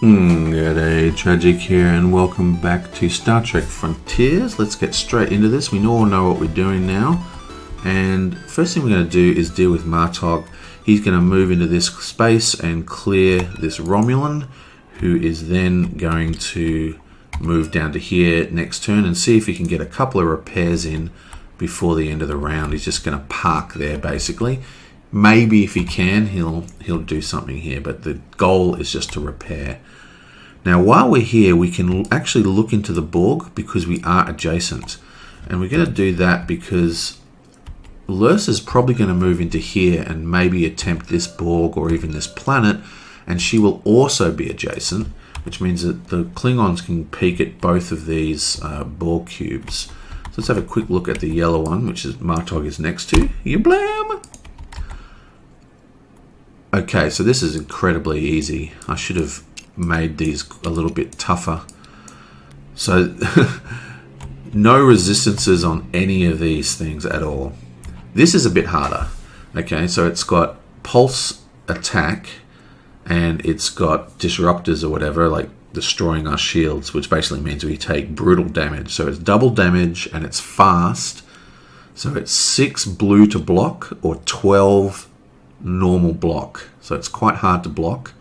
G'day, Tragic here, and welcome back to Star Trek Frontiers. Let's get straight into this. We all know what we're doing now. And first thing we're going to do is deal with Martok. He's going to move into this space and clear this Romulan, who is then going to move down to here next turn and see if he can get a couple of repairs in before the end of the round. He's just going to park there, basically. Maybe if he can, he'll do something here, but the goal is just to repair. Now, while we're here, we can actually look into the Borg because we are adjacent. And we're going to do that because Lursa's probably going to move into here and maybe attempt this Borg or even this planet, and she will also be adjacent, which means that the Klingons can peek at both of these Borg cubes. So let's have a quick look at the yellow one, which is Martok is next to. You blam! Okay, so this is incredibly easy. I should have made these a little bit tougher. So, no resistances on any of these things at all. This is a bit harder. Okay, so it's got pulse attack, and it's got disruptors or whatever, like destroying our shields, which basically means we take brutal damage. So it's double damage, and it's fast. So it's 6 blue to block, or 12 normal block, so it's quite hard to block.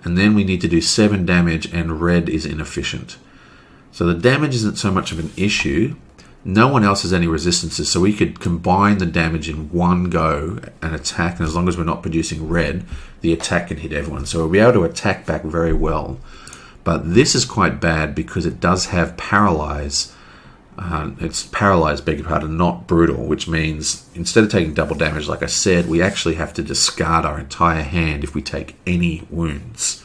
And then we need to do 7 damage, and red is inefficient. So the damage isn't so much of an issue. No one else has any resistances, so we could combine the damage in one go and attack, and as long as we're not producing red, the attack can hit everyone. So we'll be able to attack back very well. But this is quite bad because it does have paralyze. It's paralyzed, beg your pardon, not brutal, which means instead of taking double damage, like I said, we actually have to discard our entire hand if we take any wounds.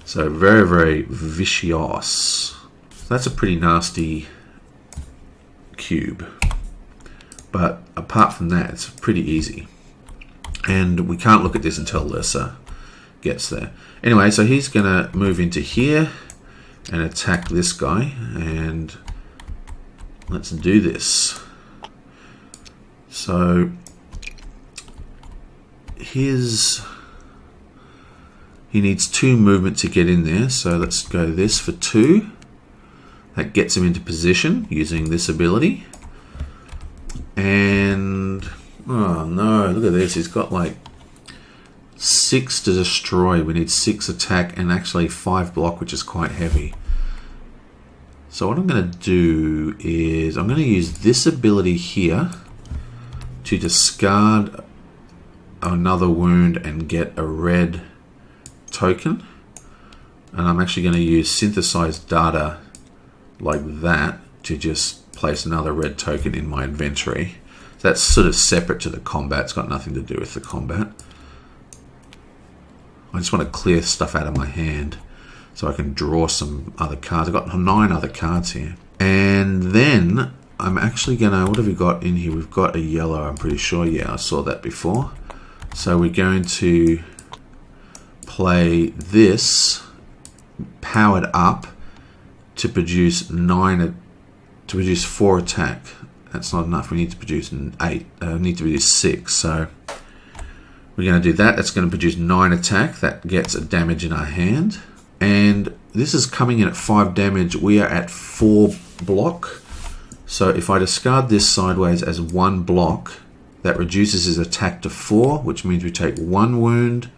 So very, very vicious. That's a pretty nasty cube. But apart from that, it's pretty easy. And we can't look at this until Lursa gets there. Anyway, so he's going to move into here and attack this guy, and let's do this. So he needs 2 movement to get in there, so let's go this for 2. That gets him into position using this ability. And oh no, look at this, he's got like 6 to destroy. We need 6 attack and actually 5 block, which is quite heavy. So what I'm going to do is I'm going to use this ability here to discard another wound and get a red token. And I'm actually going to use synthesized data like that to just place another red token in my inventory. So that's sort of separate to the combat. It's got nothing to do with the combat. I just want to clear stuff out of my hand so I can draw some other cards. I've got 9 other cards here. And then I'm actually going to... What have we got in here? We've got a yellow, I'm pretty sure. Yeah, I saw that before. So we're going to play this powered up to produce 4 attack. That's not enough. We need to produce 8. We need to produce 6. So we're going to do that. That's going to produce 9 attack. That gets a damage in our hand. And this is coming in at 5 damage. We are at 4 block. So if I discard this sideways as 1 block, that reduces his attack to 4, which means we take 1 wound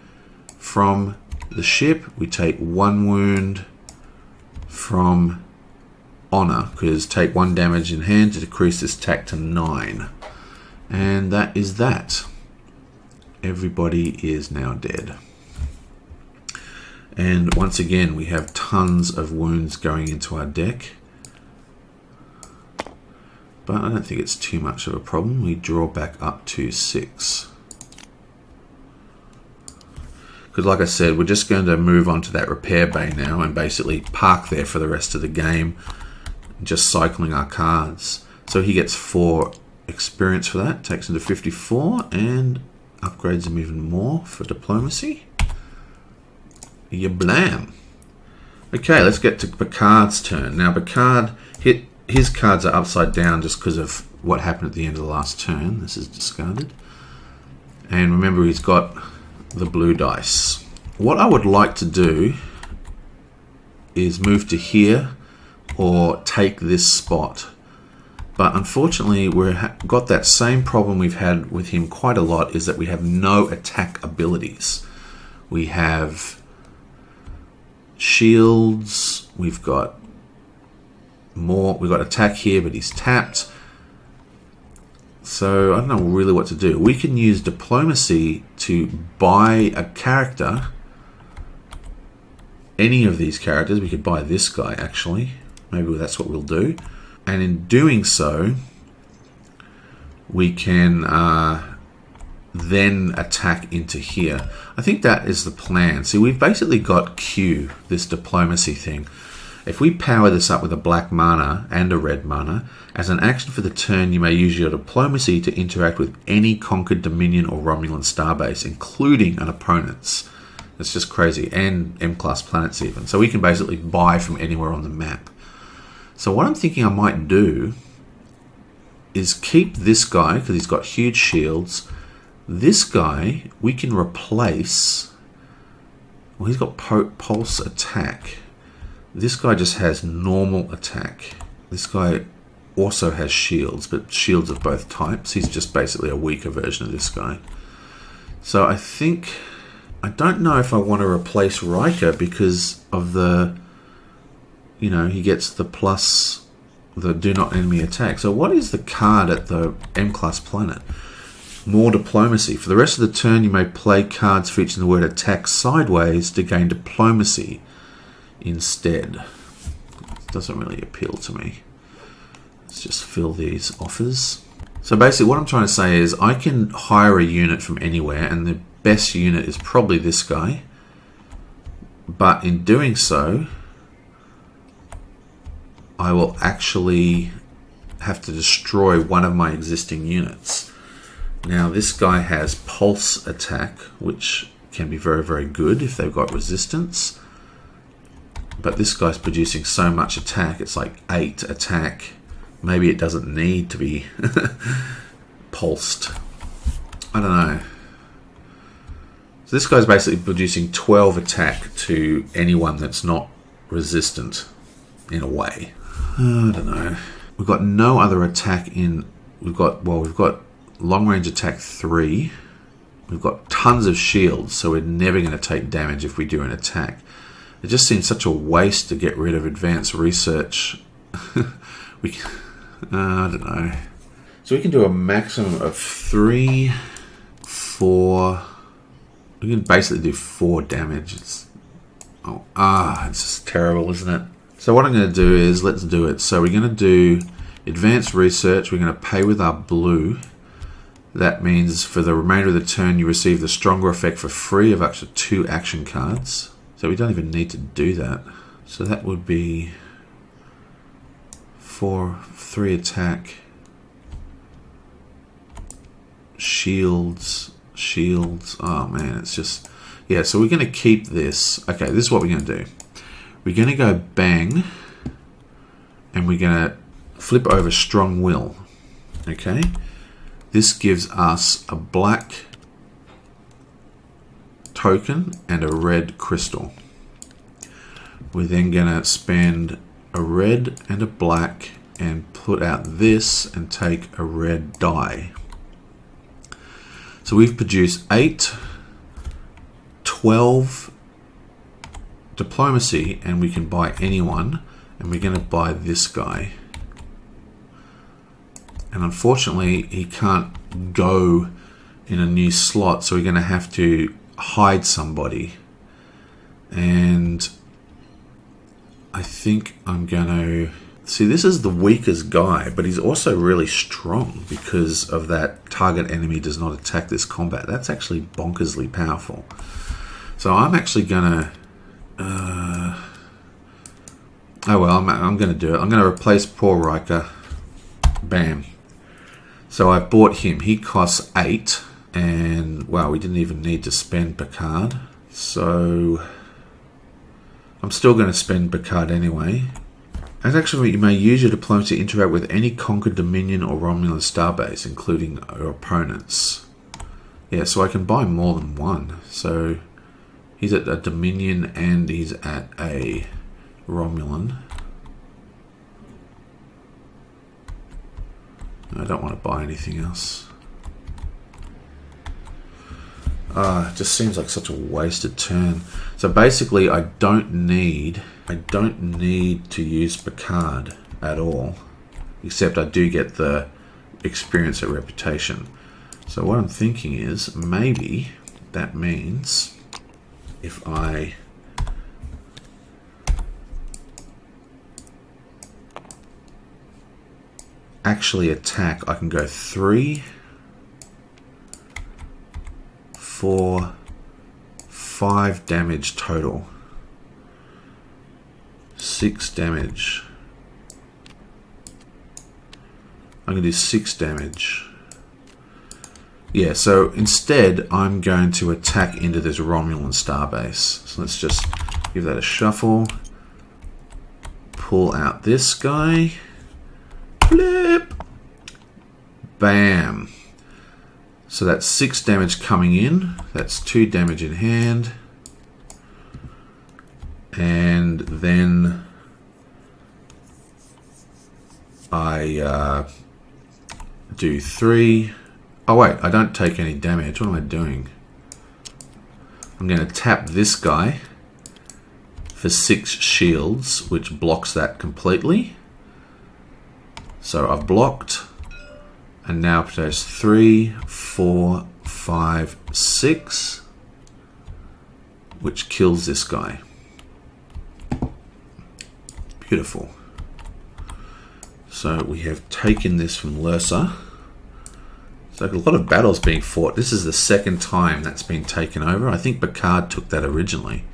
from the ship. We take 1 wound from honor, because take 1 damage in hand to decrease this attack to 9. And that is that. Everybody is now dead. And once again, we have tons of wounds going into our deck. But I don't think it's too much of a problem. We draw back up to 6. Because like I said, we're just going to move on to that repair bay now and basically park there for the rest of the game, just cycling our cards. So he gets 4 experience for that, takes him to 54, and upgrades him even more for diplomacy. You blam. Okay, let's get to Picard's turn. Now Picard, his cards are upside down just because of what happened at the end of the last turn. This is discarded. And remember, he's got the blue dice. What I would like to do is move to here or take this spot. But unfortunately, we've got that same problem we've had with him quite a lot, is that we have no attack abilities. We have shields, we've got attack here, but he's tapped. So I don't know really what to do. We can use diplomacy to buy a character. Any of these characters. We could buy this guy, actually. Maybe that's what we'll do. And in doing so, we can then attack into here. I think that is the plan. See, we've basically got Q, this diplomacy thing. If we power this up with a black mana and a red mana, as an action for the turn, you may use your diplomacy to interact with any conquered Dominion or Romulan starbase, including an opponent's. It's just crazy. And M-class planets even. So we can basically buy from anywhere on the map. So what I'm thinking I might do is keep this guy, because he's got huge shields. This guy, we can replace... Well, he's got pulse attack. This guy just has normal attack. This guy also has shields, but shields of both types. He's just basically a weaker version of this guy. So I think... I don't know if I want to replace Riker because of the... You know, he gets the plus... the do not enemy attack. So what is the card at the M-class planet? More diplomacy. For the rest of the turn, you may play cards featuring the word attack sideways to gain diplomacy instead. It doesn't really appeal to me. Let's just fill these offers. So basically what I'm trying to say is I can hire a unit from anywhere, and the best unit is probably this guy. But in doing so, I will actually have to destroy one of my existing units. Now this guy has pulse attack, which can be very, very good if they've got resistance. But this guy's producing so much attack, it's like 8 attack. Maybe it doesn't need to be pulsed. I don't know. So this guy's basically producing 12 attack to anyone that's not resistant, in a way. I don't know. We've got no other attack in... We've got long range attack 3. We've got tons of shields, so we're never going to take damage if we do an attack. It just seems such a waste to get rid of advanced research. I don't know. So we can do a maximum of 3, 4... We can basically do 4 damage. It's just terrible, isn't it? So what I'm going to do is, let's do it. So we're going to do advanced research. We're going to pay with our blue. That means for the remainder of the turn, you receive the stronger effect for free of up to 2 action cards. So we don't even need to do that. So that would be 3 attack, shields. Oh man, it's just... Yeah, so we're going to keep this. Okay, this is what we're going to do. We're going to go bang, and we're going to flip over strong will. Okay? This gives us a black token and a red crystal. We're then going to spend a red and a black and put out this and take a red die. So we've produced 8, 12 diplomacy, and we can buy anyone, and we're going to buy this guy. And unfortunately, he can't go in a new slot, so we're going to have to hide somebody. And I think I'm going to... See, this is the weakest guy, but he's also really strong because of that target enemy does not attack this combat. That's actually bonkersly powerful. So I'm actually going to... I'm going to do it. I'm going to replace poor Riker. Bam. So I've bought him. He costs 8. And, wow, we didn't even need to spend Picard. So I'm still going to spend Picard anyway. And actually, you may use your diplomacy to interact with any conquered Dominion or Romulan starbase, including your opponents. Yeah, so I can buy more than one. So he's at a Dominion and he's at a Romulan. I don't want to buy anything else. It just seems like such a wasted turn. So basically, I don't need to use Picard at all, except I do get the experience at reputation. So what I'm thinking is maybe that means if I actually attack, I can go 3, 4, 5 damage total. 6 damage. I'm going to do 6 damage. Yeah, so instead I'm going to attack into this Romulan starbase. So let's just give that a shuffle. Pull out this guy. Flip. Bam. So that's 6 damage coming in. That's 2 damage in hand. And then I do 3. Oh wait, I don't take any damage. What am I doing? I'm going to tap this guy for 6 shields, which blocks that completely. So I've blocked. And now there's 3, 4, 5, 6, which kills this guy. Beautiful. So we have taken this from Lursa. So a lot of battles being fought. This is the second time that's been taken over. I think Picard took that originally.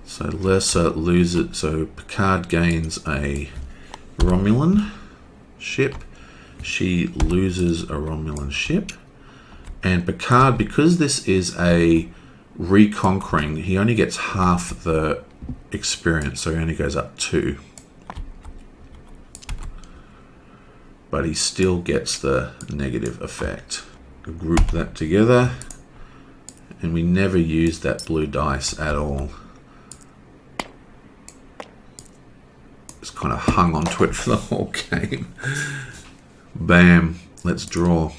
So Lursa loses. So Picard gains a Romulan ship. She loses a Romulan ship. And Picard, because this is a reconquering, he only gets half the experience, so he only goes up 2. But he still gets the negative effect. Group that together. And we never use that blue dice at all. Just kind of hung onto it for the whole game. Bam. Let's draw.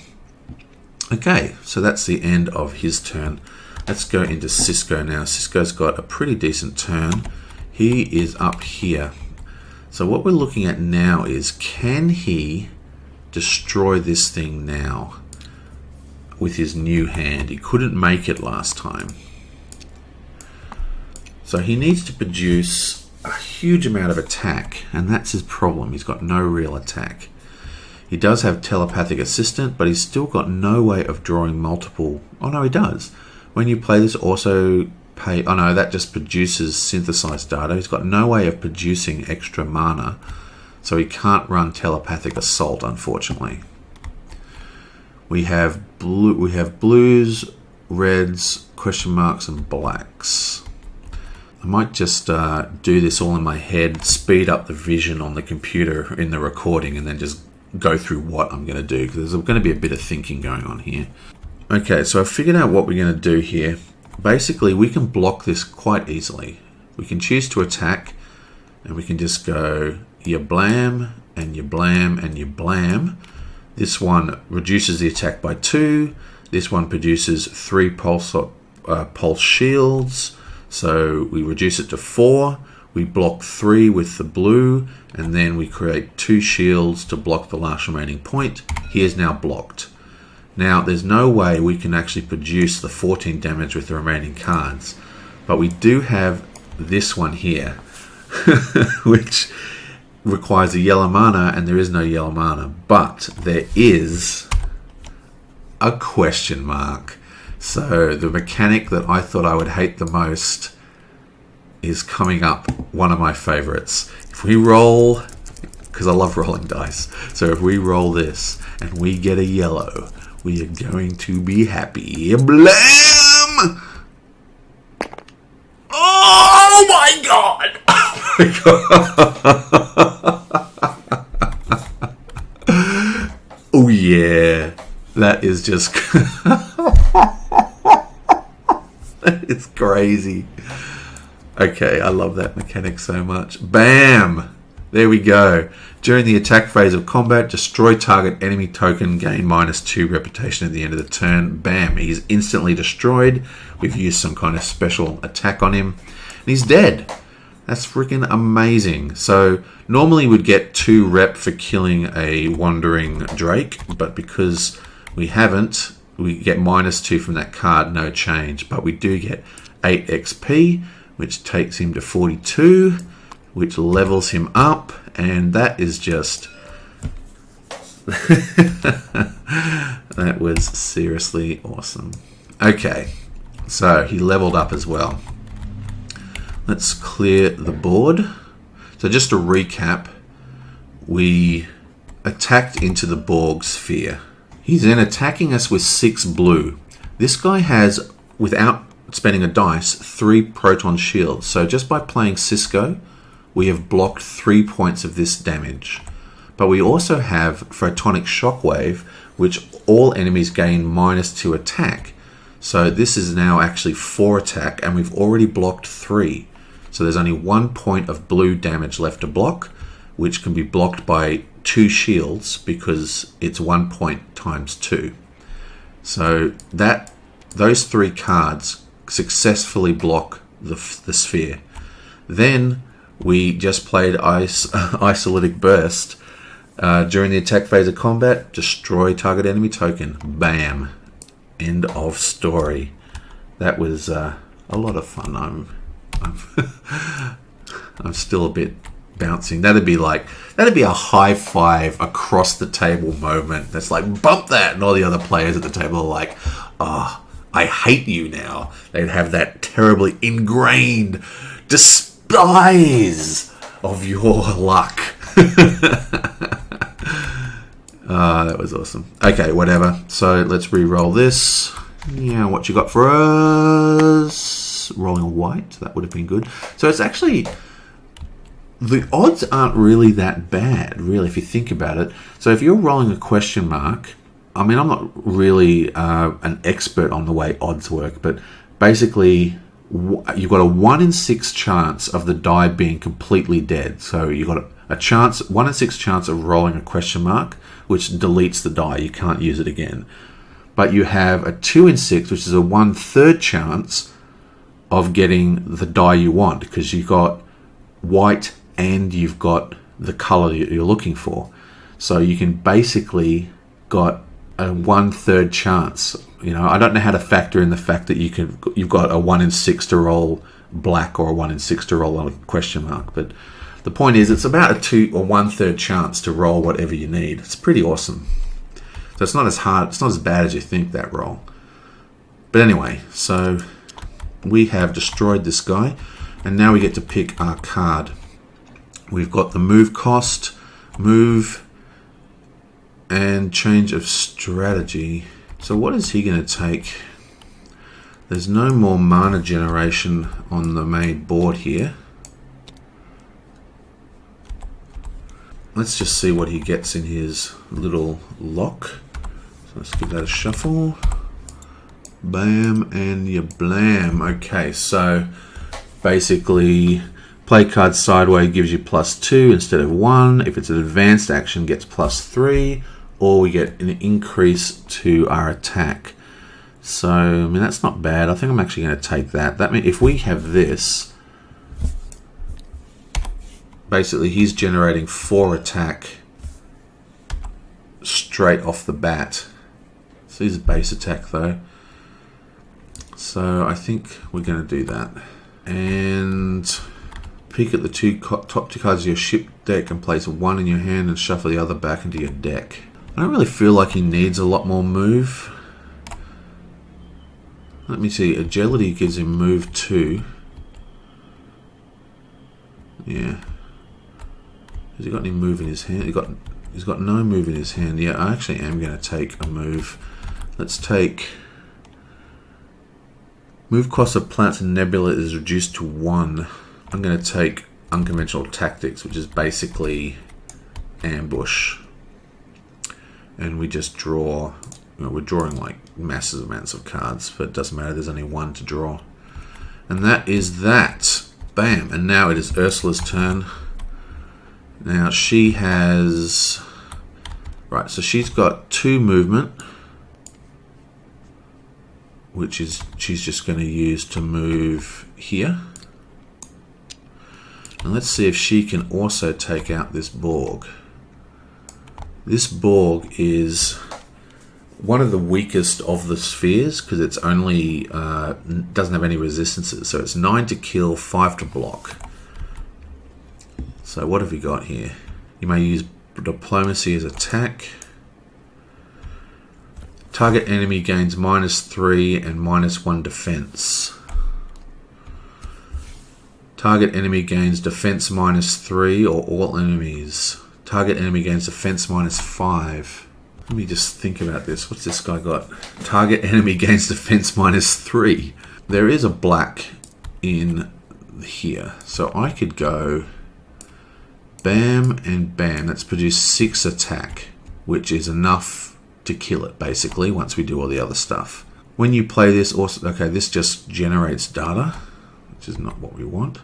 Okay, so that's the end of his turn. Let's go into Sisko now. Sisko's got a pretty decent turn. He is up here. So what we're looking at now is, can he destroy this thing now with his new hand? He couldn't make it last time. So he needs to produce a huge amount of attack, and that's his problem. He's got no real attack. He does have telepathic assistant, but he's still got no way of drawing multiple. Oh no, he does. When you play this also pay, oh no, that just produces synthesized data. He's got no way of producing extra mana, so he can't run telepathic assault, unfortunately. We have blues, reds, question marks, and blacks. I might just do this all in my head, speed up the vision on the computer in the recording, and then just go through what I'm going to do, because there's going to be a bit of thinking going on here. Okay, so I figured out what we're going to do here. Basically, we can block this quite easily. We can choose to attack, and we can just go you blam, and you blam, and you blam. This one reduces the attack by 2. This one produces 3 pulse shields, so we reduce it to 4. We block 3 with the blue, and then we create 2 shields to block the last remaining point. He is now blocked. Now, there's no way we can actually produce the 14 damage with the remaining cards, but we do have this one here, which requires a yellow mana, and there is no yellow mana, but there is a question mark. So the mechanic that I thought I would hate the most is coming up, one of my favorites. If we roll, because I love rolling dice, so if we roll this and we get a yellow, we are going to be happy. Blam! Oh my god! Oh my god! Oh yeah, that is just that is crazy. Okay, I love that mechanic so much. Bam! There we go. During the attack phase of combat, destroy target enemy token, gain -2 reputation at the end of the turn. Bam! He's instantly destroyed. We've used some kind of special attack on him. And he's dead. That's freaking amazing. So normally we'd get 2 rep for killing a wandering Drake, but because we haven't, we get -2 from that card, no change. But we do get 8 XP, which takes him to 42, which levels him up, and that is just... that was seriously awesome. Okay, so he leveled up as well. Let's clear the board. So just to recap, we attacked into the Borg sphere. He's then attacking us with 6 blue. This guy has, without spending a dice, 3 proton shields. So just by playing Cisco, we have blocked 3 points of this damage. But we also have Photonic Shockwave, which all enemies gain -2 attack. So this is now actually 4 attack, and we've already blocked 3. So there's only 1 point of blue damage left to block, which can be blocked by 2 shields because it's 1 point times 2. So those 3 cards successfully block the sphere. Then we just played Isolytic Burst. During the attack phase of combat, destroy target enemy token. Bam. End of story. That was a lot of fun. I'm still a bit bouncing. That'd be a high five across the table moment. That's like, bump that, and all the other players at the table are like, oh, I hate you now. They'd have that terribly ingrained despise of your luck. That was awesome. Okay, whatever. So let's re-roll this. Yeah, what you got for us? Rolling a white. That would have been good. So it's actually... the odds aren't really that bad, really, if you think about it. So if you're rolling a question mark... I mean, I'm not really an expert on the way odds work, but basically you've got a 1 in 6 chance of the die being completely dead. So you've got a chance, 1 in 6 chance of rolling a question mark, which deletes the die. You can't use it again. But you have a 2 in 6, which is a 1/3 chance of getting the die you want, because you've got white and you've got the color that you're looking for. So you can basically got a 1/3 chance. You know, I don't know how to factor in the fact that you've got a 1 in 6 to roll black or a 1 in 6 to roll a question mark. But the point is, it's about a 2 or 1/3 chance to roll whatever you need. It's pretty awesome. So it's not as hard, it's not as bad as you think, that roll. But anyway, so we have destroyed this guy, and now we get to pick our card. We've got the move cost, move, and change of strategy. So what is he going to take? There's no more mana generation on the main board here. Let's just see what he gets in his little lock. So let's give that a shuffle. Bam and ya blam. Okay, so basically play card sideways gives you +2 instead of 1. If it's an advanced action, gets +3, or we get an increase to our attack. So I mean, that's not bad. I think I'm actually going to take that. That means if we have this, basically he's generating 4 attack straight off the bat. So he's base attack though. So I think we're going to do that. And pick at the top 2 cards of your ship deck and place 1 in your hand and shuffle the other back into your deck. I don't really feel like he needs a lot more move. Let me see. Agility gives him move 2. Yeah. Has he got any move in his hand? He's got no move in his hand. Yeah, I actually am going to take a move. Let's take... Move cost of planets and nebula is reduced to 1. I'm going to take unconventional tactics, which is basically ambush. And we just draw... You know, we're drawing like massive amounts of cards, but it doesn't matter. There's only 1 to draw. And that is that. Bam, and now it is Ursula's turn. Now she has... Right, so she's got 2 movement, which is she's just going to use to move here. And let's see if she can also take out this Borg. This Borg is one of the weakest of the spheres because it's only doesn't have any resistances. So it's 9 to kill, 5 to block. So what have we got here? You may use diplomacy as attack. Target enemy gains -3 and -1 defense. Target enemy gains defense -3 or all enemies. Target enemy gains defense -5. Let me just think about this. What's this guy got? Target enemy gains defense -3. There is a black in here. So I could go bam and bam. That's produced 6 attack, which is enough to kill it basically once we do all the other stuff. When you play this also, okay, this just generates data, which is not what we want.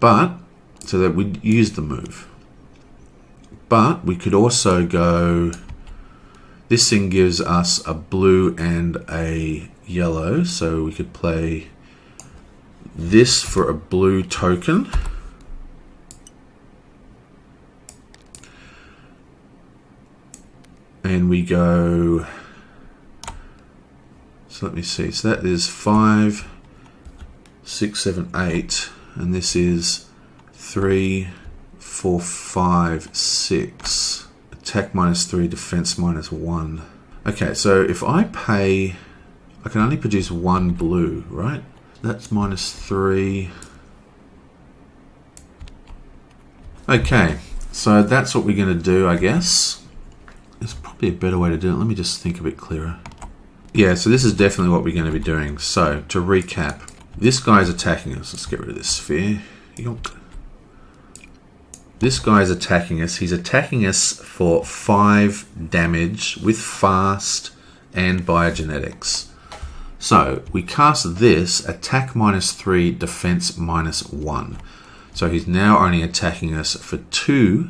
But, so that we use the move. But we could also go, this thing gives us a blue and a yellow, so we could play this for a blue token. And we go, so let me see, so that is 5, 6, 7, 8, and this is 3, 4, 5, 6. Attack -3, defense -1. Okay, so if I pay, I can only produce 1 blue, right? That's -3. Okay, so that's what we're going to do, I guess. There's probably a better way to do it. Let me just think a bit clearer. Yeah, so this is definitely what we're going to be doing. So, to recap, this guy is attacking us. Let's get rid of this sphere. Yonk. This guy is attacking us. He's attacking us for 5 damage with fast and biogenetics. So, we cast this, attack -3, defense -1. So he's now only attacking us for 2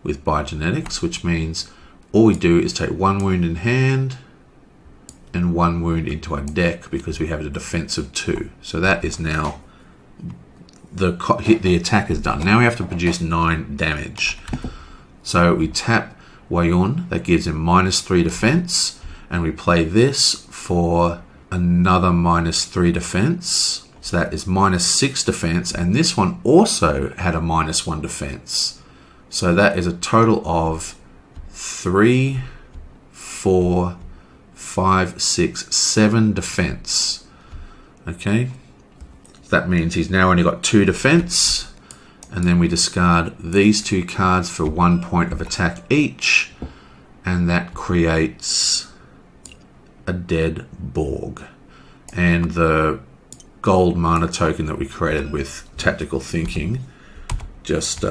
with biogenetics, which means all we do is take 1 wound in hand and 1 wound into our deck because we have a defense of 2. So that is now the attack is done. Now we have to produce 9 damage. So we tap Wayun, that gives him -3 defense, and we play this for another -3 defense. So that is -6 defense, and this one also had a -1 defense. So that is a total of 3, 4, 5, 6, 7 defense. Okay, so that means he's now only got 2 defense, and then we discard these 2 cards for 1 point of attack each, and that creates a dead Borg. And the gold mana token that we created with tactical thinking just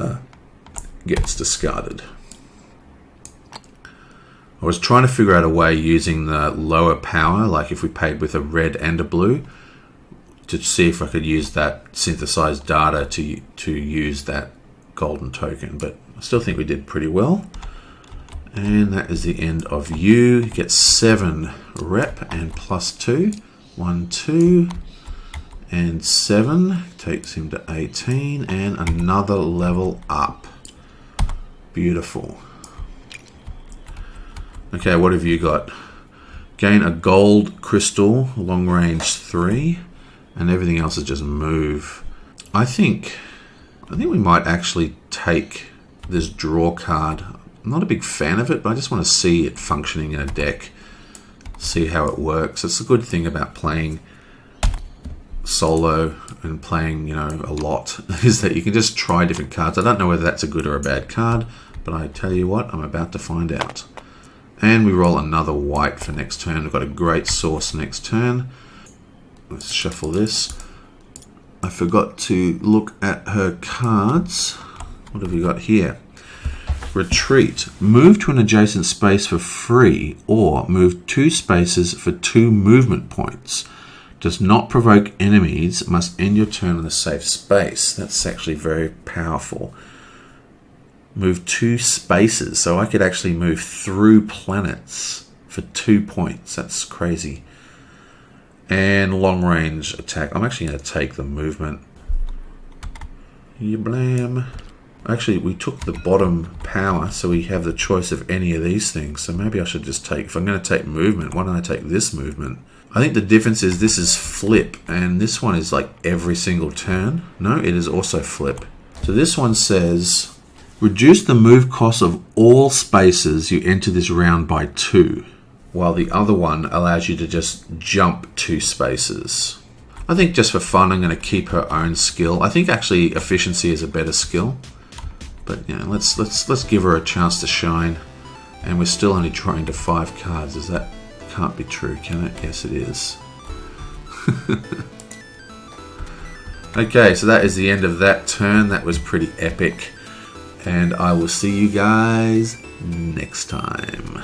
gets discarded. I was trying to figure out a way using the lower power, like if we paid with a red and a blue, to see if I could use that synthesized data to use that golden token, but I still think we did pretty well. And that is the end of you. He gets 7 rep and +2. 1, 2, and 7 takes him to 18, and another level up. Beautiful. Okay, what have you got? Gain a gold crystal, long range 3, and everything else is just move. I think we might actually take this draw card. I'm not a big fan of it, but I just want to see it functioning in a deck, see how it works. It's a good thing about playing solo and playing, a lot, is that you can just try different cards. I don't know whether that's a good or a bad card, but I tell you what, I'm about to find out. And we roll another white for next turn. We've got a great source next turn. Let's shuffle this. I forgot to look at her cards. What have we got here? Retreat. Move to an adjacent space for free, or move 2 spaces for 2 movement points. Does not provoke enemies, must end your turn in a safe space. That's actually very powerful. Move 2 spaces, so I could actually move through planets for 2 points. That's crazy. And long range attack. I'm actually going to take the movement. Blam. Actually, we took the bottom power, so we have the choice of any of these things. So maybe I should just take, if I'm going to take movement, why don't I take this movement? I think the difference is this is flip, and this one is like every single turn. No, it is also flip. So this one says, reduce the move cost of all spaces you enter this round by 2, while the other one allows you to just jump 2 spaces. I think just for fun, I'm going to keep her own skill. I think actually efficiency is a better skill. But yeah, let's give her a chance to shine. And we're still only drawing to 5 cards. Is that can't be true, can it? Yes, it is. Okay, so that is the end of that turn. That was pretty epic. And I will see you guys next time.